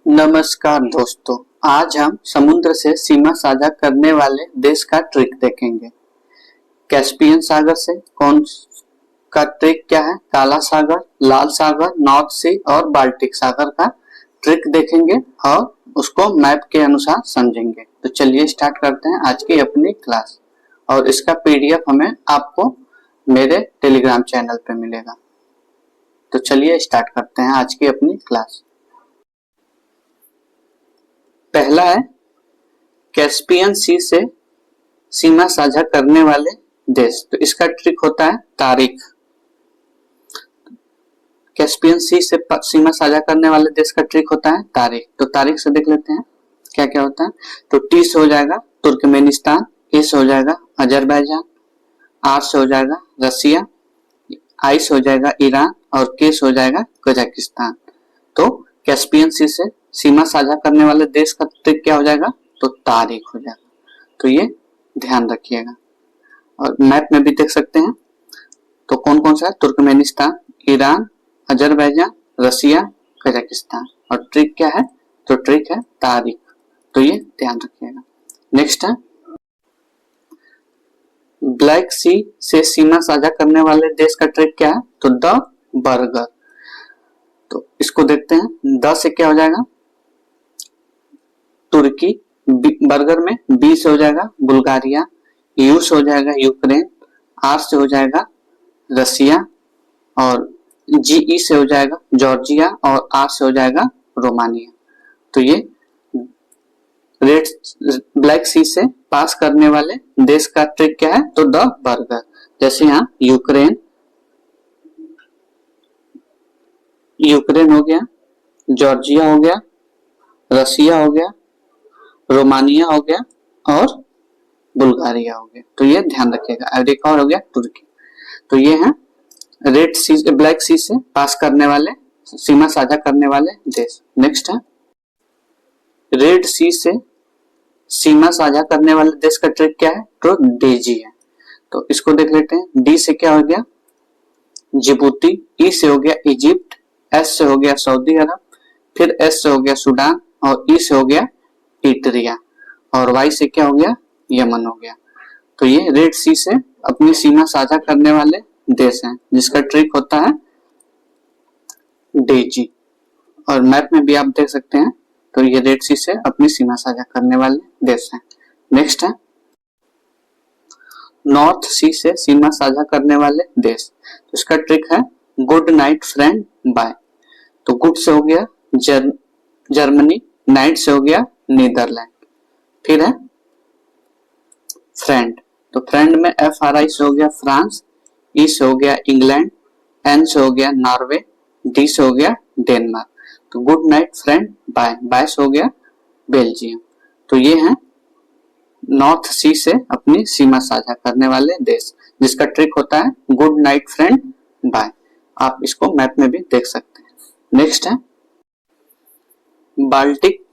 नमस्कार दोस्तों, आज हम समुद्र से सीमा साझा करने वाले देश का ट्रिक देखेंगे। कैस्पियन सागर से कौन का ट्रिक क्या है, काला सागर, लाल सागर, नॉर्थ सी और बाल्टिक सागर का ट्रिक देखेंगे और उसको मैप के अनुसार समझेंगे। तो चलिए स्टार्ट करते हैं आज की अपनी क्लास। और इसका पीडीएफ हमें आपको मेरे टेलीग्राम चैनल पे मिलेगा। तो चलिए स्टार्ट करते हैं आज की अपनी क्लास। पहला है कैस्पियन सी से सीमा साझा करने वाले देश। तो इसका ट्रिक होता है तारीख। कैस्पियन सी से सीमा साझा करने वाले देश का ट्रिक होता है तारीख। तो तारीख से देख लेते हैं क्या क्या होता है। तो टी से हो जाएगा तुर्कमेनिस्तान, ए से हो जाएगा अजरबैजान, आर से हो जाएगा रसिया, आई से हो जाएगा ईरान और के से हो जाएगा कजाकिस्तान। तो कैस्पियन सी से सीमा साझा करने वाले देश का ट्रिक क्या हो जाएगा, तो तारीख हो जाएगा। तो ये ध्यान रखिएगा और मैप में भी देख सकते हैं। तो कौन कौन सा है, तुर्कमेनिस्तान, ईरान, अजरबैजान, रसिया, कजाकिस्तान। और ट्रिक क्या है, तो ट्रिक है तारीख। तो ये ध्यान रखिएगा। नेक्स्ट है ब्लैक सी से सीमा साझा करने वाले देश का ट्रिक क्या है, तो द बर्गर। तो इसको देखते हैं। द से क्या हो जाएगा, तुर्की, बर्गर में बी से हो जाएगा बुल्गारिया, यू से हो जाएगा यूक्रेन, आर से हो जाएगा रसिया और जी से हो जाएगा जॉर्जिया और आर से हो जाएगा रोमानिया। तो ये रेड ब्लैक सी से पास करने वाले देश का ट्रिक क्या है, तो द बर्गर। जैसे यहाँ यूक्रेन हो गया, जॉर्जिया हो गया, रसिया हो गया, रोमानिया हो गया और बुल्गारिया हो गया। तो ये ध्यान रखिएगा। एक और हो गया तुर्की। तो ये है रेड सी ब्लैक सी से पास करने वाले, सीमा साझा करने वाले देश। नेक्स्ट है रेड सी से सीमा साझा करने वाले देश का ट्रिक क्या है, तो डीजी है। तो इसको देख लेते हैं। डी से क्या हो गया जिबूती, ई से हो गया इजिप्ट, एस से हो गया सऊदी अरब, फिर एस से हो गया सूडान और ई से हो गया इटरिया और वाई से क्या हो गया यमन हो गया। तो ये रेड सी से अपनी सीमा साझा करने वाले देश हैं जिसका ट्रिक होता है डेजी। और मैप में भी आप देख सकते हैं। तो ये रेड सी से अपनी सीमा साझा करने वाले देश हैं। नेक्स्ट है नॉर्थ सी से सीमा साझा करने वाले देश। तो इसका ट्रिक है गुड नाइट फ्रेंड बाय। तो गुड से हो गया जर्मनी, नाइट से हो गया नीदरलैंड, फिर है फ्रेंड। तो फ्रेंड में एफ आर आई से हो गया फ्रांस, ई से हो गया इंग्लैंड, एन से हो गया नॉर्वे, डी से हो गया डेनमार्क। तो good night friend bye, bye से हो गया बेल्जियम। तो ये है नॉर्थ सी से अपनी सीमा साझा करने वाले देश जिसका ट्रिक होता है गुड नाइट फ्रेंड बाय। आप इसको मैप में भी देख सकते हैं। नेक्स्ट है बाल्टिक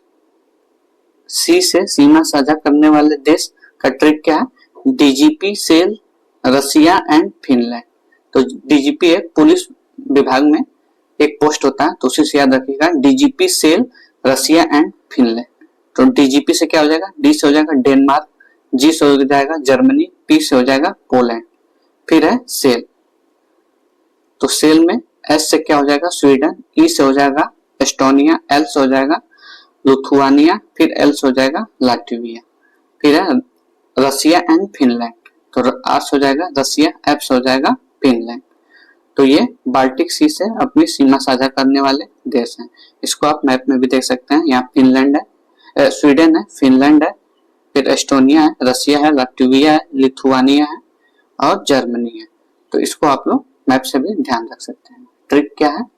सी से सीमा साझा करने वाले देश का ट्रिक क्या है, DGP cell Russia and Finland. तो डीजीपी एक पुलिस विभाग में एक पोस्ट होता है, तो उसी से याद रखिएगा DGP cell Russia and Finland. तो डीजीपी से क्या हो जाएगा, डी से हो जाएगा डेनमार्क, जी से हो जाएगा जर्मनी, पी से हो जाएगा पोलैंड, फिर है सेल। तो सेल में एस से क्या हो जाएगा स्वीडन, ई से हो जाएगा एस्टोनिया, एल से हो जाएगा लिथुआनिया, फिर एल से हो जाएगा लाटविया, फिर है रसिया एंड फिनलैंड। तो आर से हो जाएगा रसिया, एफ से हो जाएगा फिनलैंड। तो ये बाल्टिक सी से अपनी सीमा साझा करने वाले देश हैं। इसको आप मैप में भी देख सकते हैं। यहाँ फिनलैंड है, स्वीडन है, फिनलैंड है, फिर एस्टोनिया है, रसिया है, लाटविया है, लिथुआनिया है और जर्मनी है। तो इसको आप लोग मैप से भी ध्यान रख सकते हैं। ट्रिक क्या है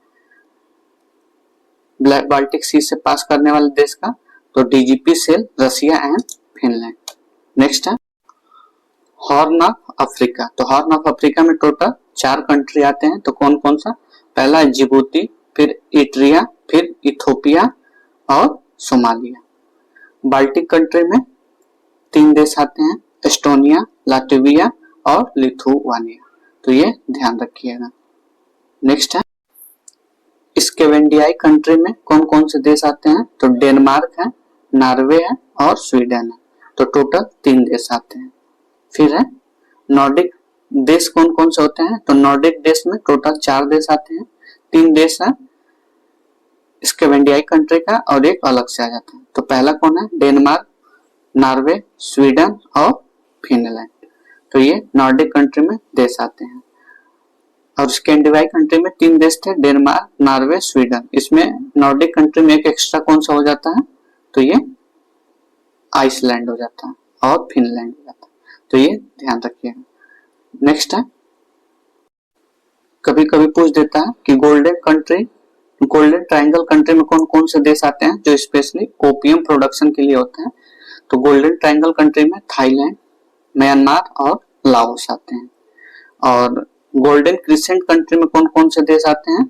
बाल्टिक सी से पास करने वाले देश का, तो DGP cell Russia and Finland. Next है हॉर्न ऑफ अफ्रीका। तो हॉर्न ऑफ अफ्रीका में टोटल 4 कंट्री आते हैं। तो कौन कौन सा, पहला है जिबूती, फिर इटरिया, फिर इथोपिया और सोमालिया। बाल्टिक कंट्री में 3 देश आते हैं, एस्टोनिया, लाटविया और लिथुआनिया। तो ये ध्यान रखिएगा। नेक्स्ट है स्कैंडिनेवियाई कंट्री में कौन कौन से देश आते हैं? तो डेनमार्क है, नॉर्वे है और स्वीडन है। तो टोटल 3 देश आते हैं। फिर है नॉर्डिक देश कौन कौन से होते हैं? तो नॉर्डिक देश में टोटल 4 देश आते हैं। 3 देश है स्कैंडिनेवियाई कंट्री का और एक अलग से आ जाता है। तो पहला कौन है? डेनमार्क, नॉर्वे, स्वीडन और फिनलैंड। तो ये नॉर्डिक कंट्री में देश आते हैं। और स्कैंडिनेवियाई कंट्री में 3 देश थे, डेनमार्क, नॉर्वे, स्वीडन। इसमें नॉर्डिक कंट्री में एक एक्स्ट्रा कौन सा हो जाता है? तो ये आइसलैंड हो जाता है और फिनलैंड हो जाता है। तो ये ध्यान रखिएगा। नेक्स्ट है, कभी कभी पूछ देता है कि गोल्डन ट्रायंगल कंट्री में कौन कौन से देश आते हैं जो स्पेशली ओपियम प्रोडक्शन के लिए होते हैं? तो गोल्डन ट्रायंगल कंट्री में थाईलैंड, म्यांमार और लाओस आते हैं। और गोल्डन क्रिसेंट कंट्री में कौन कौन से देश आते हैं?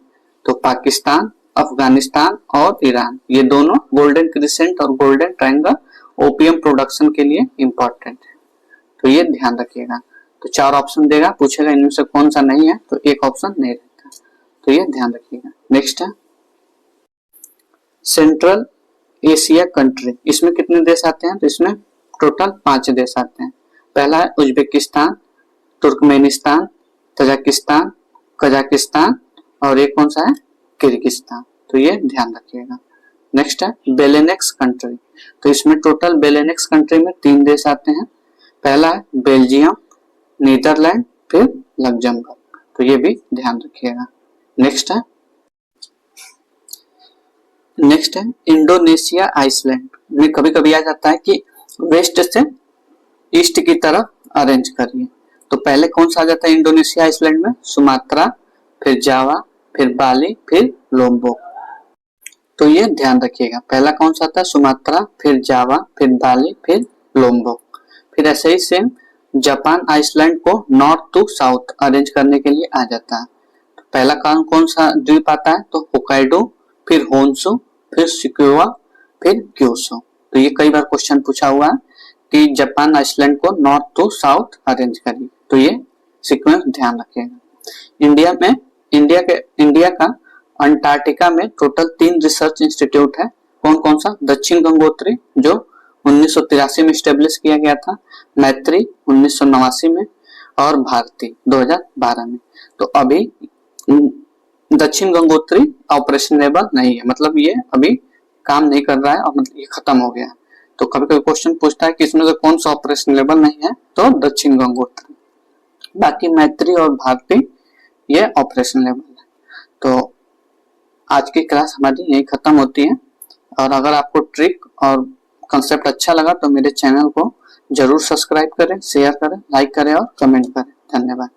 तो पाकिस्तान, अफगानिस्तान और ईरान। ये दोनों गोल्डन क्रिसेंट और गोल्डन ट्रायंगल ओपियम प्रोडक्शन के लिए इंपॉर्टेंट है। तो ये ध्यान रखिएगा। तो 4 ऑप्शन देगा, पूछेगा इनमें से कौन सा नहीं है, तो एक ऑप्शन नहीं रहता। तो ये ध्यान रखिएगा। नेक्स्ट है सेंट्रल एशिया कंट्री। इसमें कितने देश आते हैं? तो इसमें टोटल 5 देश आते हैं। पहला है उज्बेकिस्तान, तुर्कमेनिस्तान, तजाकिस्तान, कजाकिस्तान और एक कौन सा है? किर्गिस्तान। तो ये ध्यान रखिएगा। नेक्स्ट है बेलेनेक्स कंट्री। तो इसमें टोटल बेलेनेक्स कंट्री में 3 देश आते हैं। पहला है बेल्जियम, नीदरलैंड, फिर लग्जमबर्ग। तो ये भी ध्यान रखिएगा। नेक्स्ट है इंडोनेशिया आइसलैंड में कभी कभी आ जाता है कि वेस्ट से ईस्ट की तरफ अरेंज करिए। तो पहले कौन सा आ जाता है इंडोनेशिया आइसलैंड में? सुमात्रा, फिर जावा, फिर बाली, फिर लोम्बोक। तो ये ध्यान रखिएगा। पहला कौन सा आता है? सुमात्रा, फिर जावा, फिर बाली, फिर लोम्बोक। फिर ऐसे ही सेम जापान आइसलैंड को नॉर्थ टू साउथ अरेंज करने के लिए आ जाता है। तो पहला कौन सा द्वीप आता है? तो होकाइडो, फिर होन्शु, फिर शिकोवा, फिर क्यूशू। तो ये कई बार क्वेश्चन पूछा हुआ है कि जापान आइसलैंड को नॉर्थ टू साउथ अरेंज करिए। तो ये सीक्वेंस ध्यान रखिएगा। इंडिया का अंटार्कटिका में टोटल 3 रिसर्च इंस्टीट्यूट है। कौन कौन सा? दक्षिण गंगोत्री जो 1983 में स्टेब्लिश किया गया था, मैत्री 1989 में और भारती 2012 में। तो अभी दक्षिण गंगोत्री ऑपरेशनेबल नहीं है, मतलब ये अभी काम नहीं कर रहा है और मतलब ये खत्म हो गया। तो कभी कभी क्वेश्चन पूछता है कि इसमें से कौन सा ऑपरेशनेबल नहीं है? तो दक्षिण गंगोत्री। बाकी मैत्री और भारती ये ऑपरेशनेबल है। तो आज की क्लास हमारी यही खत्म होती है। और अगर आपको ट्रिक और कंसेप्ट अच्छा लगा तो मेरे चैनल को जरूर सब्सक्राइब करें, शेयर करें, लाइक करें और कमेंट करें। धन्यवाद।